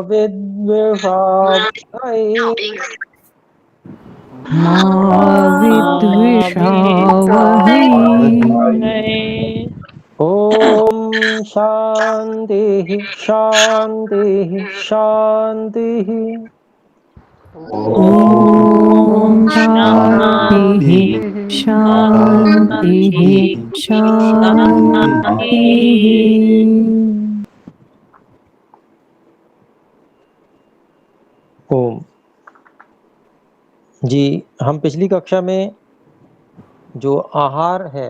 विद्विषावहै मा विद्विषावहै ॐ शान्तिः शान्तिः शान्तिः। ॐ शान्तिः शान्तिः शान्तिः। ओम जी, हम पिछली कक्षा में जो आहार है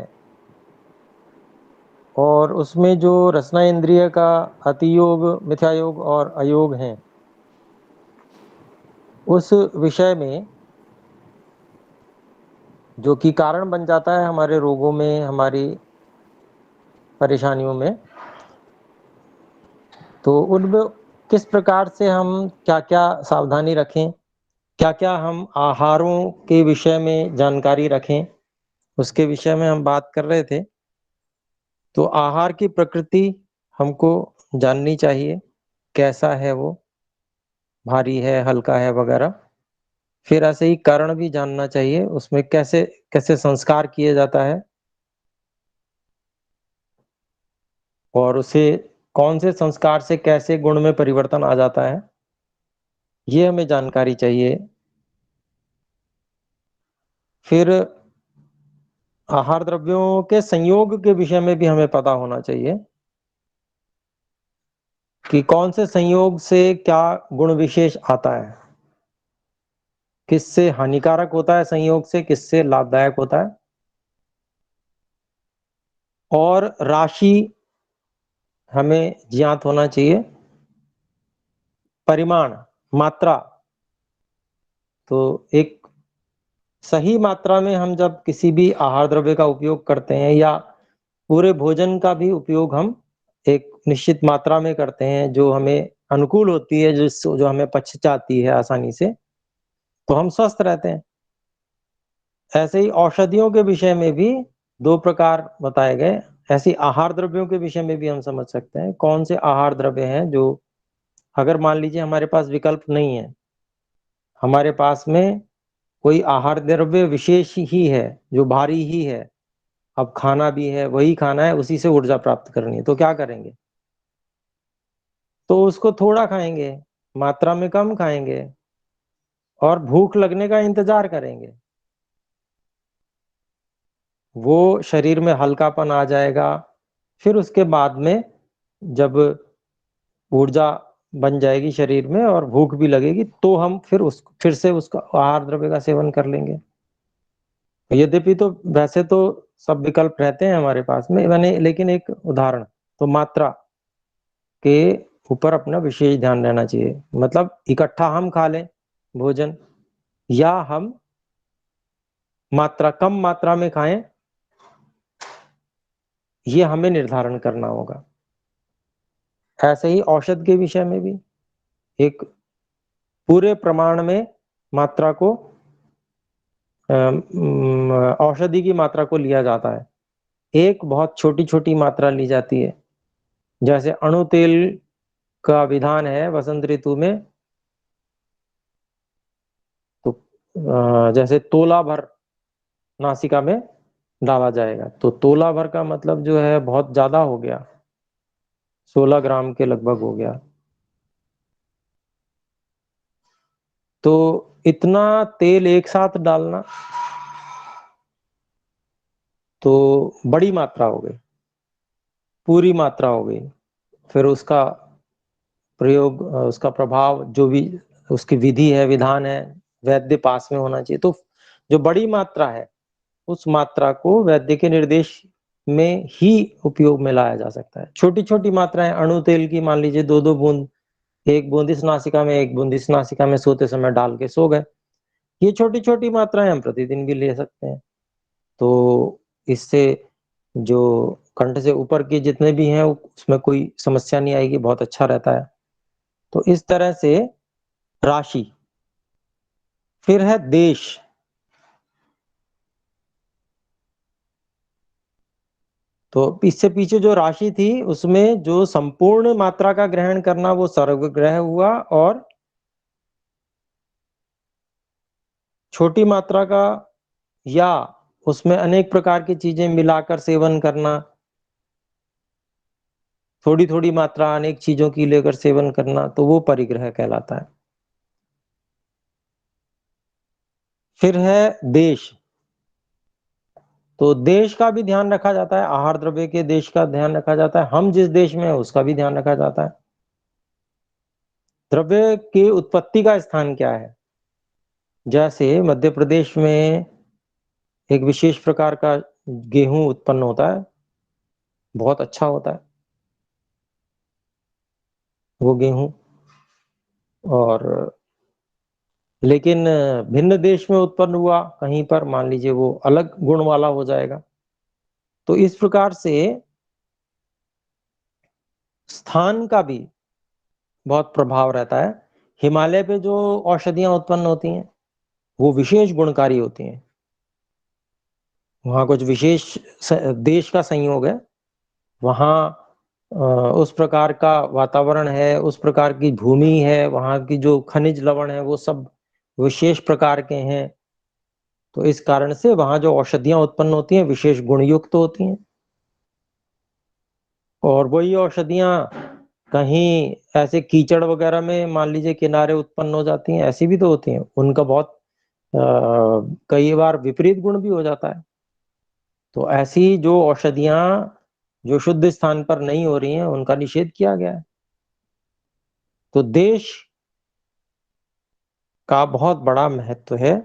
और उसमें जो रसना इंद्रिय का अतियोग, मिथ्यायोग और अयोग है, उस विषय में जो कि कारण बन जाता है हमारे रोगों में, हमारी परेशानियों में, तो उनमें किस प्रकार से हम क्या-क्या सावधानी रखें, क्या-क्या हम आहारों के विषय में जानकारी रखें, उसके विषय में हम बात कर रहे थे। तो आहार की प्रकृति हमको जाननी चाहिए, कैसा है वो, भारी है, हल्का है वगैरह। फिर ऐसे ही कारण भी जानना चाहिए, उसमें कैसे कैसे संस्कार किया जाता है और उसे कौन से संस्कार से कैसे गुण में परिवर्तन आ जाता है, ये हमें जानकारी चाहिए। फिर आहार द्रव्यों के संयोग के विषय में भी हमें पता होना चाहिए कि कौन से संयोग से क्या गुण विशेष आता है, किससे हानिकारक होता है संयोग से, किससे लाभदायक होता है। और राशि हमें ज्ञात होना चाहिए, परिमाण, मात्रा। तो एक सही मात्रा में हम जब किसी भी आहार द्रव्य का उपयोग करते हैं या पूरे भोजन का भी उपयोग हम एक निश्चित मात्रा में करते हैं जो हमें अनुकूल होती है, जो हमें पच जाती है आसानी से, तो हम स्वस्थ रहते हैं। ऐसे ही औषधियों के विषय में भी 2 प्रकार बताए गए। ऐसे आहार द्रव्यों के विषय में भी हम समझ सकते हैं कौन से आहार द्रव्य हैं जो, अगर मान लीजिए हमारे पास विकल्प नहीं है, हमारे पास में कोई आहार द्रव्य विशेष ही है जो भारी ही है, अब खाना भी है, वही खाना है, उसी से ऊर्जा प्राप्त करनी है, तो क्या करेंगे? तो उसको थोड़ा खाएँगे, मात्रा में कम खाएँगे और भूख लगने का इंतज़ार करेंगे। वो शरीर में हल्कापन आ जाएगा, फिर उसके बाद में जब ऊर्जा बन जाएगी शरीर में और भूख भी लगेगी, तो हम फिर से उसका आहार द्रव्य का सेवन कर लेंगे। यद्यपि तो वैसे तो सब विकल्प रहते हैं हमारे पास में, मैंने लेकिन एक उदाहरण, तो मात्रा के ऊपर अपना विशेष ध्यान रहना चाहिए। मतलब इकट्ठा हम खा लें भोजन या हम कम मात्रा में खाएँ, ये हमें निर्धारण करना होगा। ऐसे ही औषध के विषय में भी एक पूरे प्रमाण में मात्रा को औषधि की मात्रा को लिया जाता है। एक बहुत छोटी-छोटी मात्रा ली जाती है। जैसे अणु तेल का विधान है वसंत ऋतु में, तो जैसे तोला भर नासिका में डाला जाएगा, तो तोला भर का मतलब जो है बहुत ज़्यादा हो गया, 16 ग्राम के लगभग हो गया। तो इतना तेल एक साथ डालना, तो बड़ी मात्रा हो गई, पूरी मात्रा हो गई। फिर उसका प्रयोग, उसका प्रभाव, जो भी उसकी विधि है, विधान है, वैद्य पास में होना चाहिए। तो जो बड़ी मात्रा है, उस मात्रा को वैद्य के निर्देश में ही उपयोग में लाया जा सकता है। छोटी-छोटी मात्राएँ अणु तेल की मान लीजिए 2-2 बूंद, 1 बूंद इस नासिका में, 1 बूंद इस नासिका में सोते समय डाल के सो गए। ये छोटी-छोटी मात्राएँ हम प्रतिदिन भी ले सकते हैं। तो इससे जो कंठ से ऊपर के जितने भी हैं, उसमें कोई समस्या नहीं आएगी, बहुत अच्छा रहता है। तो इस तरह से राशि, फिर है देश। तो इससे पीछे जो राशि थी उसमें जो संपूर्ण मात्रा का ग्रहण करना वो सर्वग्रह हुआ, और छोटी मात्रा का या उसमें अनेक प्रकार की चीजें मिलाकर सेवन करना, थोड़ी थोड़ी मात्रा अनेक चीजों की लेकर सेवन करना, तो वो परिग्रह कहलाता है। फिर है देश। तो देश का भी ध्यान रखा जाता है, आहार द्रव्य के देश का ध्यान रखा जाता है, हम जिस देश में है उसका भी ध्यान रखा जाता है। द्रव्य की उत्पत्ति का स्थान क्या है? जैसे मध्य प्रदेश में एक विशेष प्रकार का गेहूं उत्पन्न होता है, बहुत अच्छा होता है वो गेहूं, और लेकिन भिन्न देश में उत्पन्न हुआ कहीं पर, मान लीजिए वो अलग गुण वाला हो जाएगा। तो इस प्रकार से स्थान का भी बहुत प्रभाव रहता है। हिमालय पे जो औषधियां उत्पन्न होती हैं वो विशेष गुणकारी होती हैं, वहां कुछ विशेष देश का संयोग है, वहां उस प्रकार का वातावरण है, उस प्रकार की भूमि है, वहां की जो खनिज लवण है वो सब विशेष प्रकार के हैं। तो इस कारण से वहां जो औषधियां उत्पन्न होती हैं विशेष गुणयुक्त होती हैं, और वही औषधियां कहीं ऐसे कीचड़ वगैरह में मान लीजिए किनारे उत्पन्न हो जाती हैं, ऐसी भी तो होती हैं, उनका बहुत कई बार विपरीत गुण भी हो जाता है। तो ऐसी जो औषधियां जो शुद्ध स्थान पर नहीं हो रही हैं उनका निषेध किया गया है। तो देश का बहुत बड़ा महत्व है।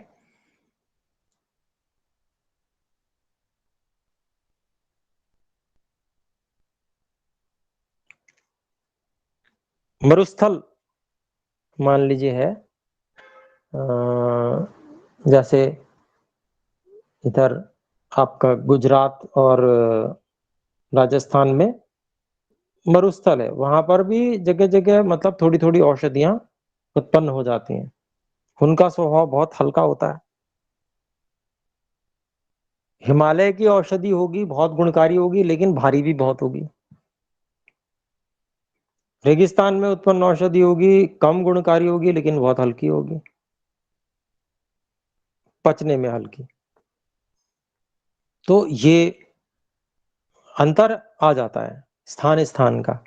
मरुस्थल मान लीजिए है, जैसे इधर आपका गुजरात और राजस्थान में मरुस्थल है, वहां पर भी जगह जगह मतलब थोड़ी थोड़ी औषधियां उत्पन्न हो जाती हैं, उनका स्वभाव बहुत हल्का होता है। हिमालय की औषधि होगी बहुत गुणकारी होगी, लेकिन भारी भी बहुत होगी। रेगिस्तान में उत्पन्न औषधि होगी कम गुणकारी होगी, लेकिन बहुत हल्की होगी, पचने में हल्की। तो ये अंतर आ जाता है स्थान स्थान का।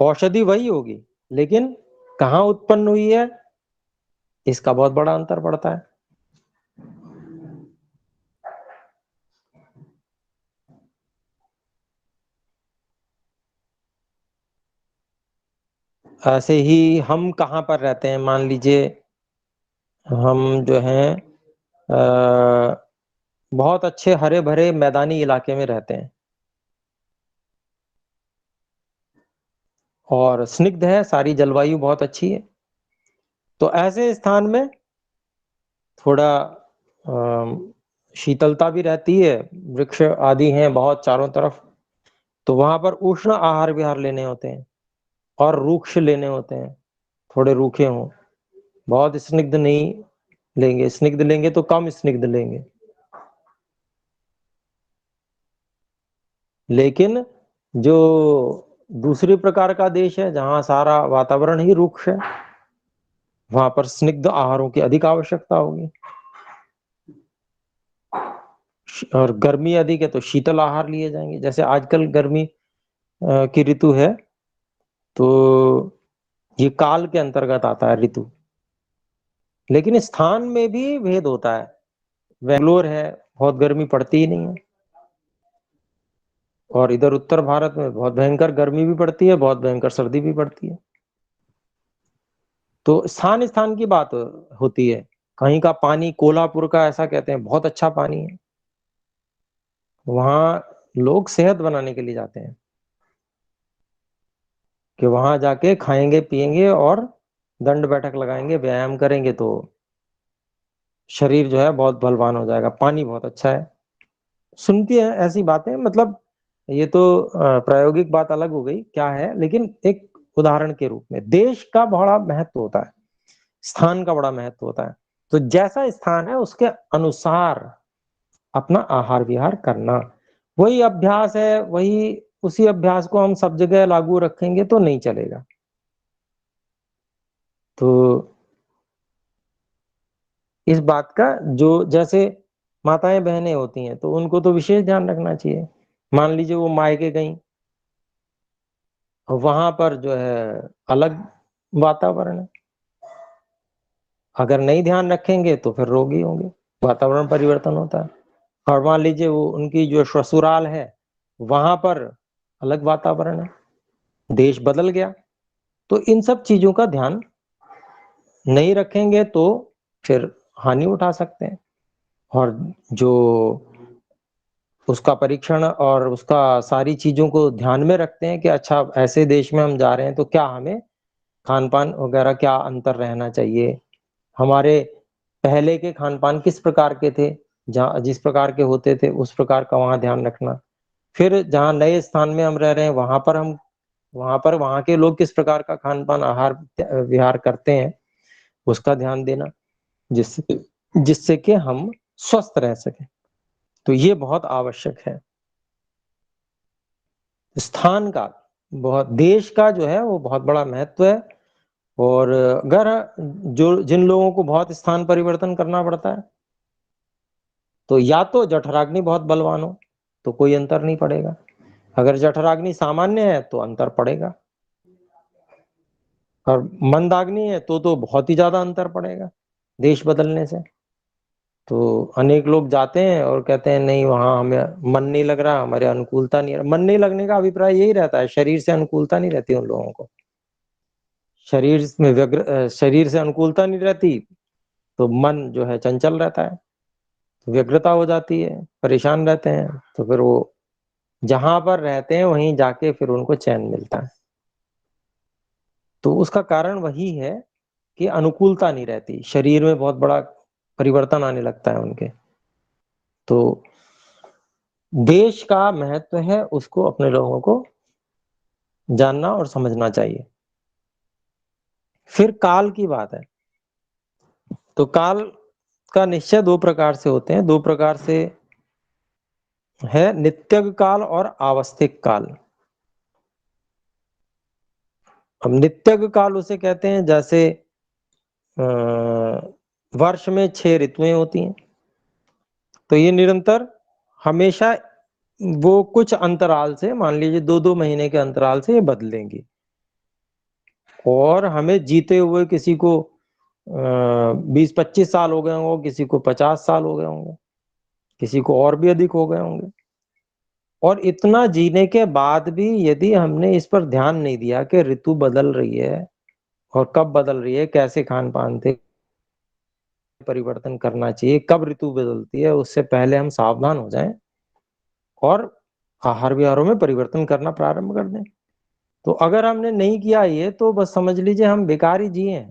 औषधि वही होगी, लेकिन कहाँ उत्पन्न हुई है इसका बहुत बड़ा अंतर पड़ता है। ऐसे ही हम कहाँ पर रहते हैं, मान लीजिए हम जो हैं बहुत अच्छे हरे भरे मैदानी इलाके में रहते हैं और स्निग्ध है, सारी जलवायु बहुत अच्छी है। तो ऐसे स्थान में थोड़ा शीतलता भी रहती है, वृक्ष आदि हैं बहुत चारों तरफ, तो वहां पर उष्ण आहार विहार लेने होते हैं और रूक्ष लेने होते हैं, थोड़े रूखे हों, बहुत स्निग्ध नहीं लेंगे, स्निग्ध लेंगे तो कम स्निग्ध लेंगे। लेकिन जो दूसरी प्रकार का देश है जहां सारा वातावरण ही रुक्ष है, वहां पर स्निग्ध आहारों की अधिक आवश्यकता होगी, और गर्मी अधिक है तो शीतल आहार लिए जाएंगे। जैसे आजकल गर्मी की ऋतु है, तो ये काल के अंतर्गत आता है ऋतु, लेकिन स्थान में भी भेद होता है। बेंगलोर है, बहुत गर्मी पड़ती ही नहीं है, और इधर उत्तर भारत में बहुत भयंकर गर्मी भी पड़ती है, बहुत भयंकर सर्दी भी पड़ती है। तो स्थान स्थान की बात होती है। कहीं का पानी, कोल्हापुर का ऐसा कहते हैं बहुत अच्छा पानी है, वहां लोग सेहत बनाने के लिए जाते हैं कि वहां जाके खाएंगे पिएंगे और दंड बैठक लगाएंगे, व्यायाम करेंगे तो शरीर जो है बहुत बलवान हो जाएगा, पानी बहुत अच्छा है। सुनती है ऐसी बातें, मतलब ये तो प्रायोगिक बात अलग हो गई क्या है, लेकिन एक उदाहरण के रूप में देश का बड़ा महत्व होता है, स्थान का बड़ा महत्व होता है। तो जैसा स्थान है उसके अनुसार अपना आहार विहार करना। वही अभ्यास है, वही उसी अभ्यास को हम सब जगह लागू रखेंगे तो नहीं चलेगा। तो इस बात का जो जैसे माताएं बहनें होती हैं तो उनको तो विशेष ध्यान रखना चाहिए। मान लीजिए वो मायके गईं, वहां पर जो है अलग वातावरण है, अगर नहीं ध्यान रखेंगे तो फिर रोगी होंगे, वातावरण परिवर्तन होता है। और मान लीजिए वो उनकी जो ससुराल है वहां पर अलग वातावरण है, देश बदल गया, तो इन सब चीजों का ध्यान नहीं रखेंगे तो फिर हानि उठा सकते हैं। और जो उसका परीक्षण और उसका सारी चीजों को ध्यान में रखते हैं कि अच्छा ऐसे देश में हम जा रहे हैं तो क्या हमें खान-पान वगैरह क्या अंतर रहना चाहिए, हमारे पहले के खान-पान किस प्रकार के थे, जहाँ जिस प्रकार के होते थे उस प्रकार का वहाँ ध्यान रखना। फिर जहाँ नए स्थान में हम रह रहे हैं वहाँ पर वहाँ के लोग किस प्रकार का खान-पान, आहार विहार करते हैं, उसका ध्यान देना, जिससे जिससे कि हम स्वस्थ रह सकें। तो ये बहुत आवश्यक है। स्थान का बहुत, देश का जो है वो बहुत बड़ा महत्व है। और अगर जो जिन लोगों को बहुत स्थान परिवर्तन करना पड़ता है, तो या तो जठराग्नि बहुत बलवान हो, तो कोई अंतर नहीं पड़ेगा। अगर जठराग्नि सामान्य है तो अंतर पड़ेगा। और मंदाग्नि है तो बहुत ही ज़्यादा अंतर पड़ेगा, देश बदलने से। तो अनेक लोग जाते हैं और कहते हैं नहीं वहाँ हमें मन नहीं लग रहा, हमारे अनुकूलता नहीं, मन नहीं लगने का अभिप्राय यही रहता है, शरीर से अनुकूलता नहीं रहती उन लोगों को। शरीर से अनुकूलता नहीं रहती, तो मन जो है चंचल रहता है, तो व्यग्रता हो जाती है, परेशान रहते हैं, तो फिर वो जहाँ पर रहते हैं वहीं जाके फिर उनको चैन मिलता है। तो उसका कारण वही है कि अनुकूलता नहीं रहती, शरीर में बहुत बड़ा परिवर्तन आने लगता है उनके। तो देश का महत्व है, उसको अपने लोगों को जानना और समझना चाहिए। फिर काल की बात है, तो काल का निश्चय 2 प्रकार से होते हैं, 2 प्रकार से है, नित्यग काल और आवस्थिक काल। अब नित्यग काल उसे कहते हैं जैसे वर्ष में 6 ऋतुएं होती हैं, तो ये निरंतर हमेशा वो कुछ अंतराल से, मान लीजिए 2-2 महीने के अंतराल से ये बदलेंगी। और हमें जीते हुए किसी को 20-25 साल हो गए होंगे, किसी को 50 साल हो गए होंगे, किसी को और भी अधिक हो गए होंगे। और इतना जीने के बाद भी यदि हमने इस पर ध्यान नहीं दिया कि ऋतु बदल रही है और कब बदल रही है, कैसे खान-पान थे, परिवर्तन करना चाहिए, कब ऋतु बदलती है, उससे पहले हम सावधान हो जाएँ और आहार-विहारों में परिवर्तन करना प्रारंभ कर दें। तो अगर हमने नहीं किया ये तो बस समझ लीजिए हम बेकार ही जिए हैं।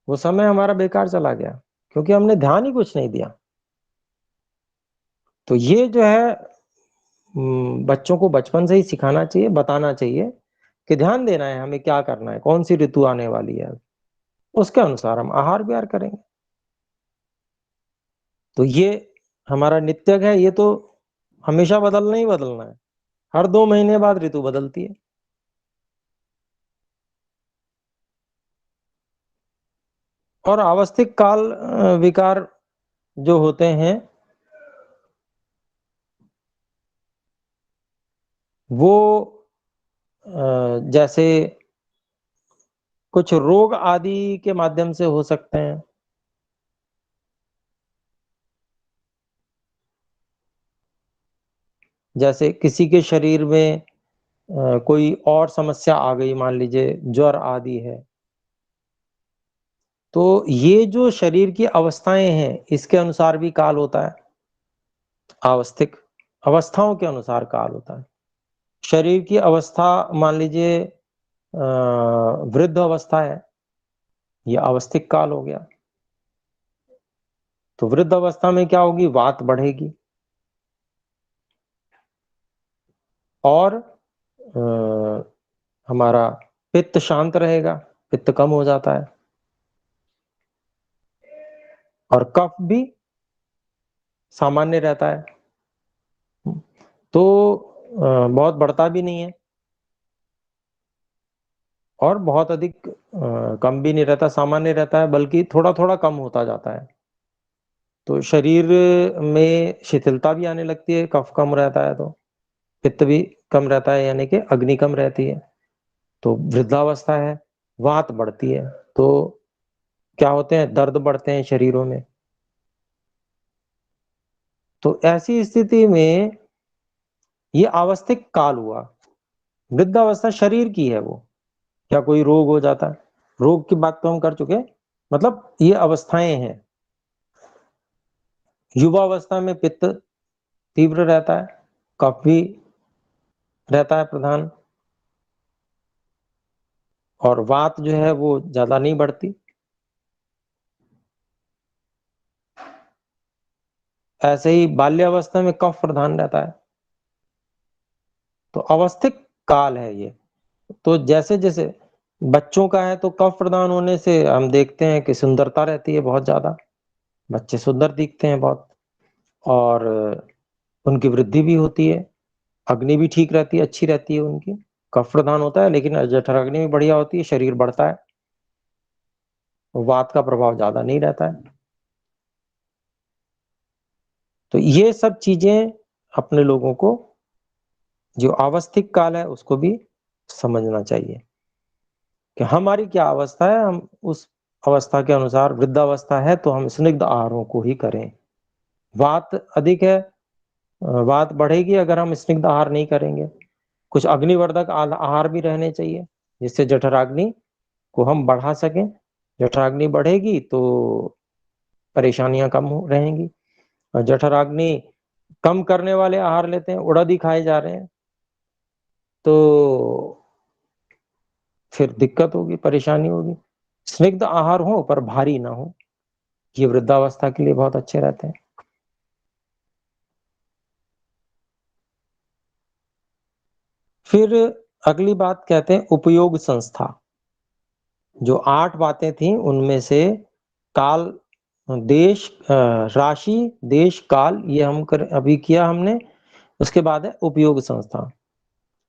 वो समय हमारा बेकार चला गया, क्योंकि हमने ध्यान ही कुछ नहीं दिया। तो ये जो है बच्चों को बचपन से ही सिखाना चाहिए, बताना चाहिए कि ध्यान देना है, हमें क्या करना है, कौन-सी ऋतु आने वाली है, उसके अनुसार हम आहार-विहार करेंगे। तो ये हमारा नित्यक है, ये तो हमेशा बदलना ही बदलना है। हर 2 महीने बाद ऋतु बदलती है। और आवस्थिक काल विकार जो होते हैं, वो जैसे कुछ रोग आदि के माध्यम से हो सकते हैं। जैसे किसी के शरीर में कोई और समस्या आ गई, मान लीजिए ज्वर आदि है, तो ये जो शरीर की अवस्थाएँ हैं, इसके अनुसार भी काल होता है। आवस्थिक अवस्थाओं के अनुसार काल होता है। शरीर की अवस्था मान लीजिए वृद्ध अवस्था है, ये आवस्थिक काल हो गया। तो वृद्ध अवस्था में क्या होगी, वात बढ़ेगी और हमारा पित्त शांत रहेगा, पित्त कम हो जाता है और कफ भी सामान्य रहता है। तो बहुत बढ़ता भी नहीं है और बहुत अधिक कम भी नहीं रहता, सामान्य रहता है, बल्कि थोड़ा थोड़ा कम होता जाता है। तो शरीर में शिथिलता भी आने लगती है, कफ कम रहता है तो पित्त भी कम रहता है, यानी कि अग्नि कम रहती है। तो वृद्धावस्था है, वात बढ़ती है, तो क्या होते हैं, दर्द बढ़ते हैं शरीरों में। तो ऐसी स्थिति में ये आवस्थिक काल हुआ। वृद्धावस्था शरीर की है वो, क्या कोई रोग हो जाता है? रोग की बात तो हम कर चुके, मतलब ये अवस्थाएं हैं। युवावस्था में पित्त तीव्र रहता है, कफ भी रहता है प्रधान, और वात जो है वो ज्यादा नहीं बढ़ती। ऐसे ही बाल्यावस्था में कफ प्रधान रहता है। तो अवस्थिक काल है ये। तो जैसे जैसे बच्चों का है तो कफ प्रधान होने से हम देखते हैं कि सुंदरता रहती है बहुत ज्यादा, बच्चे सुंदर दिखते हैं बहुत, और उनकी वृद्धि भी होती है, अग्नि भी ठीक रहती है, अच्छी रहती है उनकी। कफ प्रधान होता है लेकिन जठराग्नि भी बढ़िया होती है, शरीर बढ़ता है, वात का प्रभाव ज्यादा नहीं रहता है। तो ये सब चीजें अपने लोगों को, जो आवस्थिक काल है उसको भी समझना चाहिए कि हमारी क्या अवस्था है, हम उस अवस्था के अनुसार, वृद्धावस्था है तो हम स्निग्ध आहारों को ही करें। वात अधिक है, वात बढ़ेगी अगर हम स्निग्ध आहार नहीं करेंगे। कुछ अग्निवर्धक आहार भी रहने चाहिए जिससे जठराग्नि को हम बढ़ा सकें। जठराग्नि बढ़ेगी तो परेशानियां कम रहेंगी। और जठराग्नि कम करने वाले आहार लेते हैं, उड़द ही खाए जा रहे हैं, तो फिर दिक्कत होगी, परेशानी होगी। स्निग्ध आहार हो पर भारी ना हो, ये वृद्धावस्था के लिए बहुत अच्छे रहते हैं। फिर अगली बात कहते हैं उपयोग संस्था। जो 8 बातें थी उनमें से काल, देश, राशि, देश, काल, ये हम अभी किया हमने। उसके बाद है उपयोग संस्था।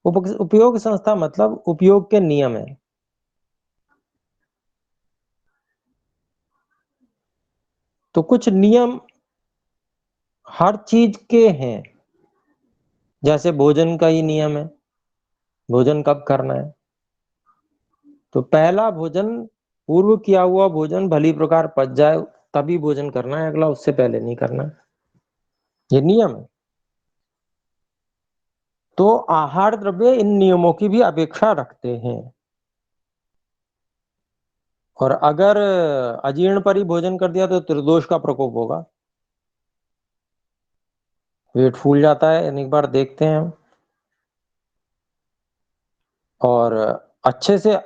उपयोग संस्था मतलब उपयोग के नियम है। तो कुछ नियम हर चीज के हैं, जैसे भोजन का ही नियम है, भोजन कब करना है। तो पहला भोजन, पूर्व किया हुआ भोजन भली प्रकार पच जाए तभी भोजन करना है, अगला उससे पहले नहीं करना है, ये नियम है। तो आहार द्रव्य इन नियमों की भी अपेक्षा रखते हैं। और अगर अजीर्ण पर ही भोजन कर दिया तो त्रिदोष का प्रकोप होगा, पेट फूल जाता है, एक बार देखते हैं हम। और अच्छे से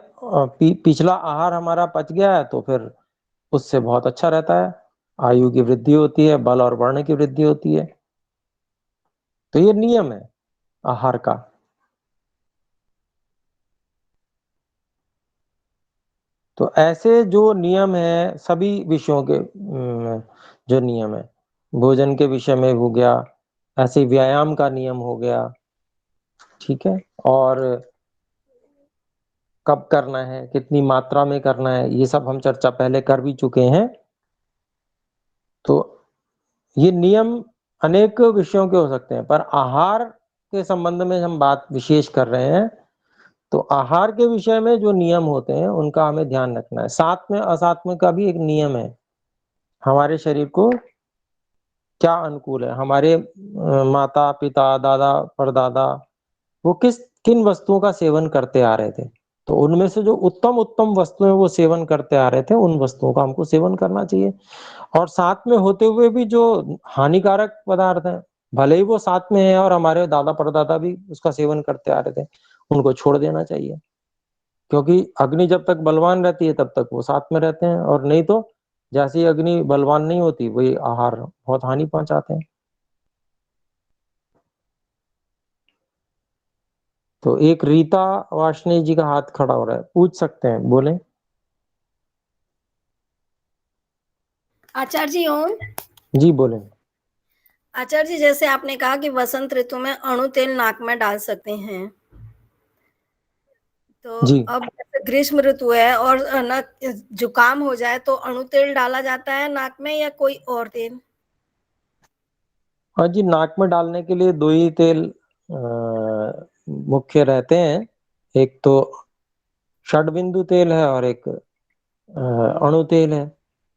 पिछला आहार हमारा पच गया है तो फिर उससे बहुत अच्छा रहता है, आयु की वृद्धि होती है, बल और वर्ण की वृद्धि होती है। तो ये नियम है आहार का। तो ऐसे जो नियम है सभी विषयों के, जो नियम है, भोजन के विषय में हो गया, ऐसे व्यायाम का नियम हो गया, ठीक है, और कब करना है, कितनी मात्रा में करना है, ये सब हम चर्चा पहले कर भी चुके हैं। तो ये नियम अनेक विषयों के हो सकते हैं, पर आहार के संबंध में हम बात विशेष कर रहे हैं। तो आहार के विषय में जो नियम होते हैं उनका हमें ध्यान रखना है। साथ में असात्म का भी एक नियम है, हमारे शरीर को क्या अनुकूल है, हमारे माता पिता दादा परदादा वो किन वस्तुओं का सेवन करते आ रहे थे, तो उनमें से जो उत्तम उत्तम वस्तुएं वो सेवन करते आ रहे थे उन वस्तुओं का हमको सेवन करना चाहिए। और साथ में होते हुए भी जो हानिकारक पदार्थ हैं, भले ही वो साथ में है और हमारे दादा परदादा भी उसका सेवन करते आ रहे थे, उनको छोड़ देना चाहिए। क्योंकि अग्नि जब तक बलवान रहती है तब तक वो साथ में रहते हैं, और नहीं तो जैसे ही अग्नि बलवान नहीं होती वही आहार बहुत हानि पहुंचाते हैं। तो एक रीता वार्ष्णेय जी का हाथ खड़ा हो रहा है, पूछ सकते हैं, बोले। आचार्य जी ओम। जी बोले। आचार्य जी, जैसे आपने कहा कि वसंत ऋतु में अणु तेल नाक में डाल सकते हैं, तो जी। अब जैसे ग्रीष्म ऋतु है और ना जुकाम हो जाए तो अणु तेल डाला जाता है नाक में या कोई और तेल? हाँ जी, नाक में डालने के लिए 2 ही तेल मुख्य रहते हैं। एक तो षड्बिंदु तेल है और एक अणु तेल है।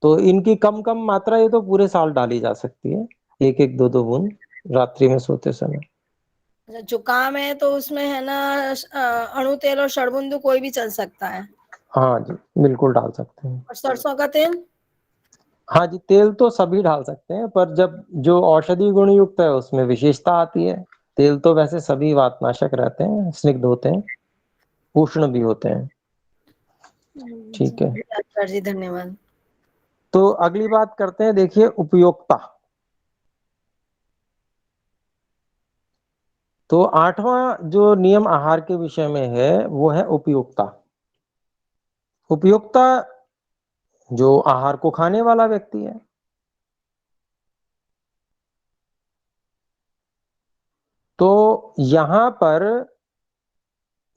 तो इनकी कम-कम मात्रा ये तो पूरे साल डाली जा सकती है। 1-1, 2-2 बूंद रात्रि में सोते समय। अच्छा, जुकाम है तो उसमें है ना अणु तेल और षड्बिंदु कोई भी चल सकता है। हाँ जी, बिल्कुल डाल सकते हैं। और सरसों का तेल? हाँ जी, तेल तो सभी डाल सकते हैं, पर जब जो औषधि गुण युक्त है उसमें विशेषता आती है। तेल तो वैसे सभी वातनाशक रहते हैं, स्निग्ध होते हैं, उष्ण भी होते हैं। ठीक है। जी आचार्य जी, धन्यवाद। तो अगली बात करते हैं, देखिए उपयोक्ता। तो 8वां जो नियम आहार के विषय में है, वो है उपयोक्ता। उपयोक्ता जो आहार को खाने वाला व्यक्ति है। तो यहाँ पर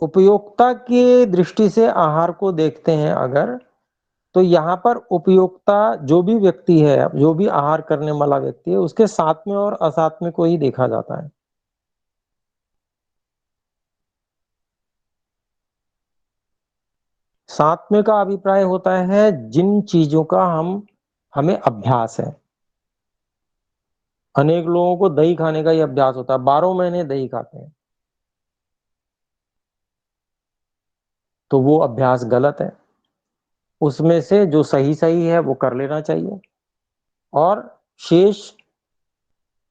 उपयोक्ता की दृष्टि से आहार को देखते हैं अगर, तो यहाँ पर उपयोक्ता जो भी व्यक्ति है, जो भी आहार करने वाला व्यक्ति है, उसके सात्विक और असात्विक को ही देखा जाता है। सात्विक का अभिप्राय होता है जिन चीजों का हमें अभ्यास है। अनेक लोगों को दही खाने का ही अभ्यास होता है, 12 महीने दही खाते हैं, तो वो अभ्यास गलत है। उसमें से जो सही है वो कर लेना चाहिए, और शेष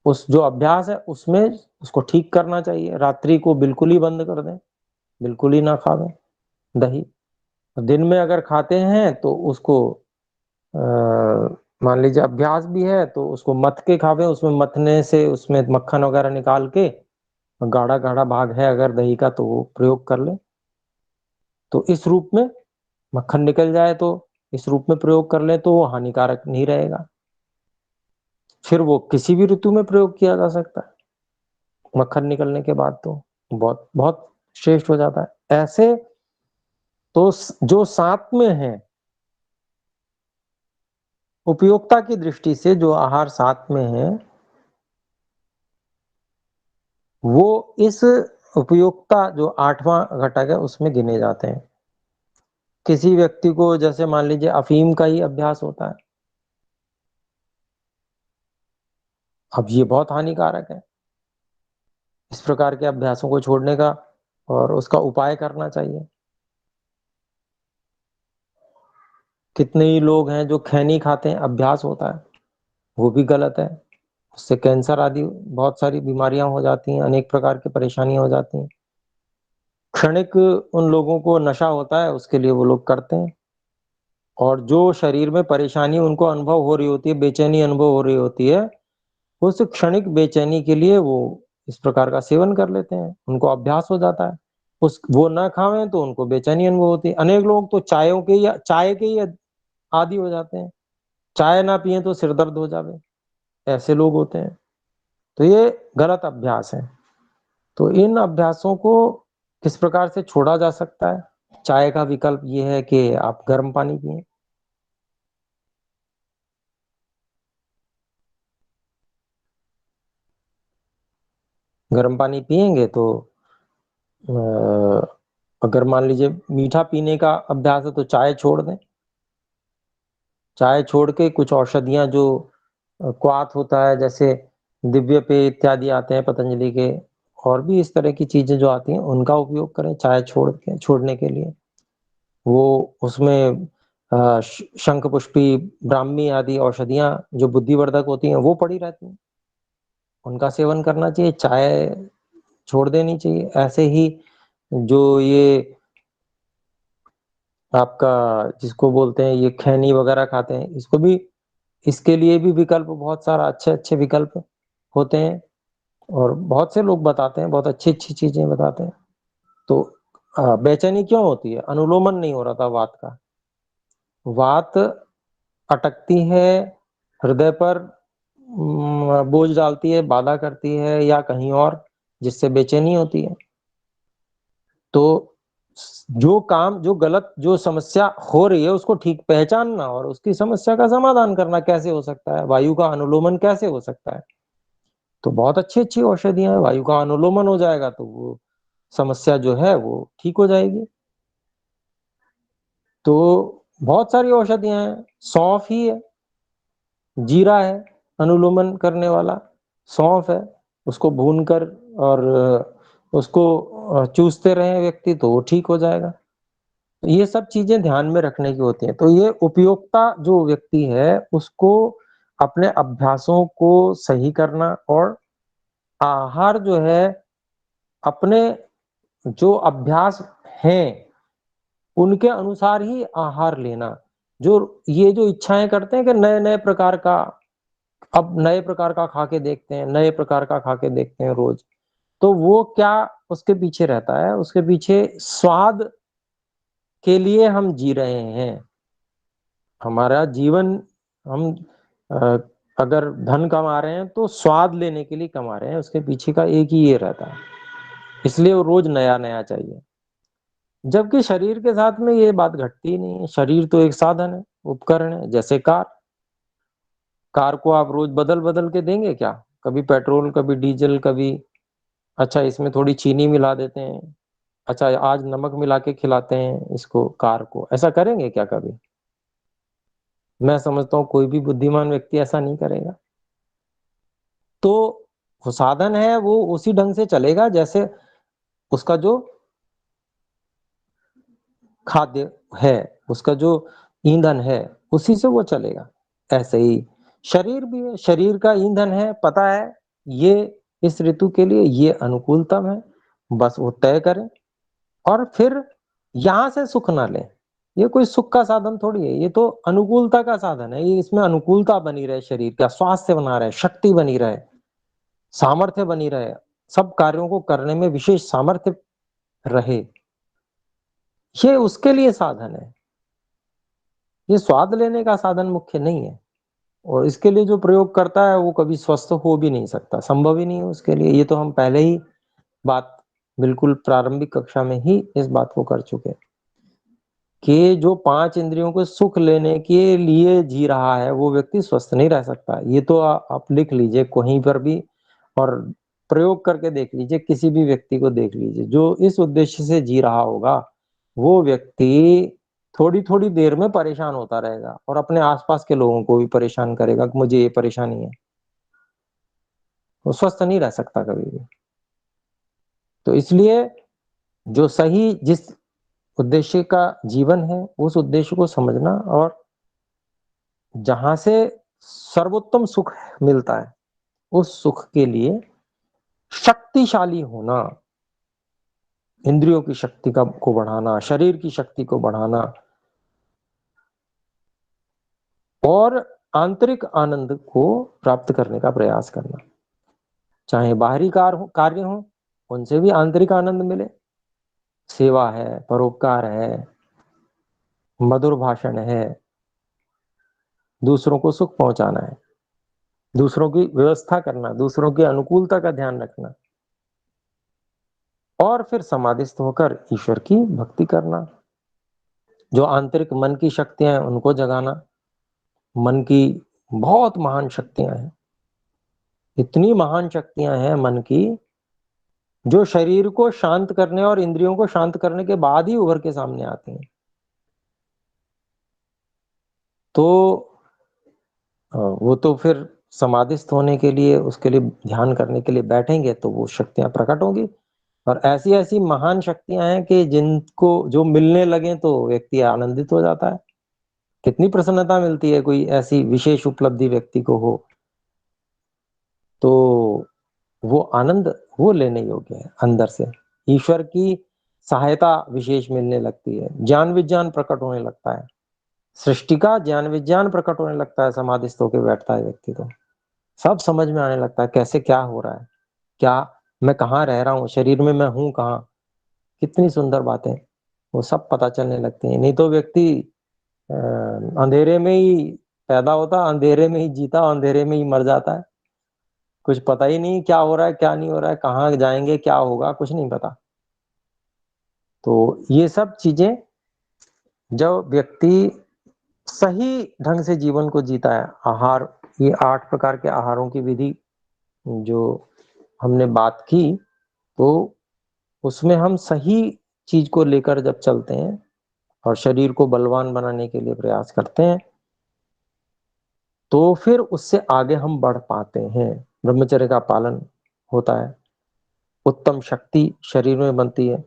उस जो अभ्यास है उसमें उसको ठीक करना चाहिए। रात्रि को बिल्कुल ही बंद कर दें, बिल्कुल ही ना खावें दही। दिन में अगर खाते हैं तो उसको मान लीजिए अभ्यास भी है तो उसको मथ के खावें, उसमें मथने से उसमें मक्खन वगैरह निकाल के गाढ़ा गाढ़ा भाग है अगर दही का तो वो प्रयोग कर ले, तो इस रूप में मक्खन निकल जाए तो इस रूप में प्रयोग कर ले तो वो हानिकारक नहीं रहेगा। फिर वो किसी भी ऋतु में प्रयोग किया जा सकता है। मक्खन निकलने के बाद तो बहुत बहुत श्रेष्ठ हो जाता है। ऐसे तो जो साथ में है, उपयोक्ता की दृष्टि से जो आहार साथ में है, वो इस उपयोक्ता जो 8वां घटक है उसमें गिने जाते हैं। किसी व्यक्ति को जैसे मान लीजिए अफीम का ही अभ्यास होता है, अब ये बहुत हानिकारक है। इस प्रकार के अभ्यासों को छोड़ने का और उसका उपाय करना चाहिए। कितने ही लोग हैं जो खैनी खाते हैं, अभ्यास होता है, वो भी गलत है। उससे कैंसर आदि बहुत सारी बीमारियां हो जाती हैं, अनेक प्रकार की परेशानियां हो जाती हैं। क्षणिक उन लोगों को नशा होता है, उसके लिए वो लोग करते हैं, और जो शरीर में परेशानी उनको अनुभव हो रही होती है, बेचैनी अनुभव हो रही होती है, उस क्षणिक बेचैनी के लिए वो इस प्रकार का सेवन कर लेते हैं, उनको अभ्यास हो जाता है। उस वो ना खावें तो उनको बेचैनी अनुभव होती है। अनेक लोग तो चाय के ही आदी हो जाते हैं, चाय ना पिएं तो सिर दर्द हो जावे, ऐसे लोग होते हैं। तो ये गलत अभ्यास है। तो इन अभ्यासों को किस प्रकार से छोड़ा जा सकता है? चाय का विकल्प ये है कि आप गर्म पानी पिएं। गर्म पानी पिएंगे तो अगर मान लीजिए मीठा पीने का अभ्यास है तो चाय छोड़ दें। चाय छोड़ के कुछ औषधियां जो क्वाथ होता है, जैसे दिव्य पेय इत्यादि आते हैं पतंजलि के, और भी इस तरह की चीजें जो आती हैं उनका उपयोग करें चाय छोड़ने के लिए। वो उसमें शंख पुष्पी, ब्राह्मी आदि औषधियां जो बुद्धिवर्धक होती हैं वो पड़ी रहती हैं, उनका सेवन करना चाहिए, चाय छोड़ देनी चाहिए। ऐसे ही जो ये आपका जिसको बोलते हैं ये खैनी वगैरह खाते हैं, इसको भी, इसके लिए भी विकल्प बहुत सारा अच्छे-अच्छे विकल्प होते हैं, और बहुत से लोग बताते हैं, बहुत अच्छी-अच्छी चीजें बताते हैं। तो बेचैनी क्यों होती है? अनुलोमन नहीं हो रहा था वात का। वात अटकती है हृदय पर, बोझ डालती है, बाधा करती है या कहीं और, जिससे बेचैनी होती है। तो जो काम, जो गलत, जो समस्या हो रही है उसको ठीक पहचानना और उसकी समस्या का समाधान करना कैसे हो सकता है, वायु का अनुलोमन कैसे हो सकता है। तो बहुत अच्छी-अच्छी औषधियाँ हैं, वायु का अनुलोमन हो जाएगा तो वो समस्या जो है वो ठीक हो जाएगी। तो बहुत सारी औषधियाँ हैं, सौंफ ही है, जीरा है अनुलोमन करने वाला, सौंफ है, उसको भूनकर और उसको चूसते रहें व्यक्ति तो वो ठीक हो जाएगा। ये सब चीज़ें ध्यान में रखने की होती हैं। तो ये उपयोगिता जो व्यक्ति है उसको अपने अभ्यासों को सही करना और आहार जो है अपने जो अभ्यास हैं, उनके अनुसार ही आहार लेना। जो ये जो इच्छाएँ करते हैं कि नए-नए प्रकार का, अब नए प्रकार का खा के देखते हैं, नए प्रकार का खा के देखते हैं रोज़। तो वो क्या उसके पीछे रहता है, उसके पीछे स्वाद के लिए हम जी रहे हैं। हमारा जीवन हम अ, अगर धन कमा रहे हैं तो स्वाद लेने के लिए कमा रहे हैं, उसके पीछे का एक ही ये रहता है। इसलिए वो रोज़ नया-नया चाहिए। जबकि शरीर के साथ में ये बात घटती ही नहीं है। शरीर तो एक साधन है, उपकरण है, जैसे कार। कार को आप रोज़ बदल-बदल के देंगे क्या? कभी पेट्रोल, कभी डीज़ल, कभी अच्छा इसमें थोड़ी चीनी मिला देते हैं। अच्छा आज नमक मिला के खिलाते हैं इसको, कार को। ऐसा करेंगे क्या कभी? मैं समझता हूँ कोई भी बुद्धिमान व्यक्ति ऐसा नहीं करेगा। तो वो साधन है, वो उसी ढंग से चलेगा जैसे उसका जो खाद्य है, उसका जो ईंधन है, उसी से वो चलेगा। ऐसे ही शरीर भी है, शरीर का ईंधन है, पता है ये इस ऋतु के लिए ये अनुकूलतम है, बस वो तय करें और फिर यहाँ से सुख ना लें। ये कोई सुख का साधन थोड़ी है, ये तो अनुकूलता का साधन है। ये इसमें अनुकूलता बनी रहे, शरीर का स्वास्थ्य बना रहे, शक्ति बनी रहे, सामर्थ्य बनी रहे, सब कार्यों को करने में विशेष सामर्थ्य रहे, ये उसके लिए साधन है। ये स्वाद लेने का साधन मुख्य नहीं है और इसके लिए जो प्रयोग करता है वो कभी स्वस्थ हो भी नहीं सकता, संभव ही नहीं है उसके लिए। ये तो हम पहले ही बात बिल्कुल प्रारंभिक कक्षा में ही इस बात को कर चुके हैं कि जो 5 इंद्रियों को सुख लेने के लिए जी रहा है, वो व्यक्ति स्वस्थ नहीं रह सकता। ये तो आप लिख लीजिए कहीं पर भी और प्रयोग करके देख लीजिए, किसी भी व्यक्ति को देख लीजिए, जो इस उद्देश्य से जी रहा होगा, वो व्यक्ति थोड़ी-थोड़ी देर में परेशान होता रहेगा और अपने आस-पास के लोगों को भी परेशान करेगा कि मुझे ये परेशानी है। वो स्वस्थ नहीं रह सकता कभी भी। तो इसलिए जो सही जिस उद्देश्य का जीवन है, उस उद्देश्य को समझना और जहाँ से सर्वोत्तम सुख मिलता है, उस सुख के लिए शक्तिशाली होना, इंद्रियों की शक्ति को बढ़ाना, शरीर की शक्ति को बढ़ाना और आंतरिक आनंद को प्राप्त करने का प्रयास करना। चाहे बाहरी कार्य हो, उनसे भी आंतरिक आनंद मिले। सेवा है, परोपकार है, मधुर भाषण है, दूसरों को सुख पहुँचाना है, दूसरों की व्यवस्था करना, दूसरों की अनुकूलता का ध्यान रखना और फिर समाधिस्थ होकर ईश्वर की भक्ति करना। जो आंतरिक मन की शक्तियाँ हैं, उनको जगाना। मन की बहुत महान शक्तियाँ हैं। इतनी महान शक्तियाँ हैं मन की, जो शरीर को शांत करने और इंद्रियों को शांत करने के बाद ही उभर के सामने आती हैं। तो वो तो फिर समाधिस्थ होने के लिए, उसके लिए ध्यान करने के लिए बैठेंगे तो वो शक्तियाँ प्रकट होंगी और ऐसी-ऐसी महान शक्तियाँ हैं कि जिनको जो मिलने लगें तो व्यक्ति आनंदित हो जाता है। कितनी प्रसन्नता मिलती है कोई ऐसी विशेष उपलब्धि व्यक्ति को हो, तो वो आनंद वो लेने योग्य है अंदर से। ईश्वर की सहायता विशेष मिलने लगती है, ज्ञान-विज्ञान प्रकट होने लगता है। सृष्टि का ज्ञान-विज्ञान प्रकट होने लगता है, समाधिस्थ होके बैठता है व्यक्ति तो। सब समझ में आने लगता है कैसे क्या हो रहा है, क्या मैं कहाँ रह रहा हूँ, शरीर में मैं हूँ कहाँ, कितनी सुंदर बातें, वो सब पता चलने लगती हैं। नहीं तो व्यक्ति अ, अंधेरे में ही पैदा होता, अंधेरे में ही जीता, अंधेरे में ही मर जाता है। कुछ पता ही नहीं क्या हो रहा है, क्या नहीं हो रहा है, कहाँ जाएंगे, क्या होगा, कुछ नहीं पता। तो ये सब चीजें जब व्यक्ति सही ढंग से जीवन को जीता है, आहार, ये 8 प्रकार के आहारों की विधि जो हमने बात की, तो उसमें हम सही चीज को लेकर जब चलते हैं और शरीर को बलवान बनाने के लिए प्रयास करते हैं, तो फिर उससे आगे हम बढ़ पाते हैं। ब्रह्मचर्य का पालन होता है, उत्तम शक्ति शरीर में बनती है,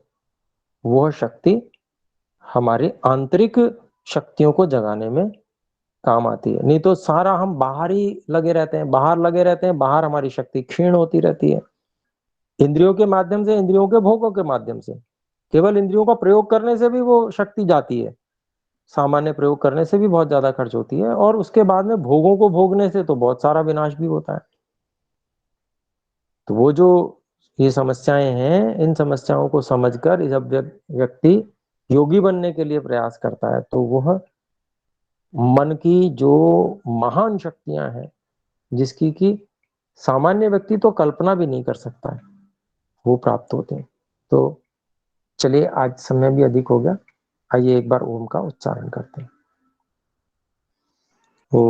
वह शक्ति हमारी आंतरिक शक्तियों को जगाने में काम आती है। नहीं तो सारा हम बाहर ही लगे रहते हैं, बाहर लगे रहते हैं, बाहर हमारी शक्ति क्षीण होती रहती है। इंद्रियों के माध्यम से, इंद्रियों के भोगों के माध्यम से, केवल इंद्रियों का प्रयोग करने से भी वो शक्ति जाती है, सामान्य प्रयोग करने से भी बहुत ज्यादा खर्च होती है, और उसके बाद में भोगों को भोगने से तो बहुत सारा विनाश भी होता है। तो वो जो ये समस्याएं हैं, इन समस्याओं को समझकर जब व्यक्ति योगी बनने के लिए प्रयास करता है, तो वह मन की जो महान शक्तियां हैं, जिसकी कि सामान्य व्यक्ति तो कल्पना भी नहीं कर सकता है, वो प्राप्त होते हैं। तो चलिए, आज समय भी अधिक हो गया, आइए एक बार ओम का उच्चारण करते हैं। ओ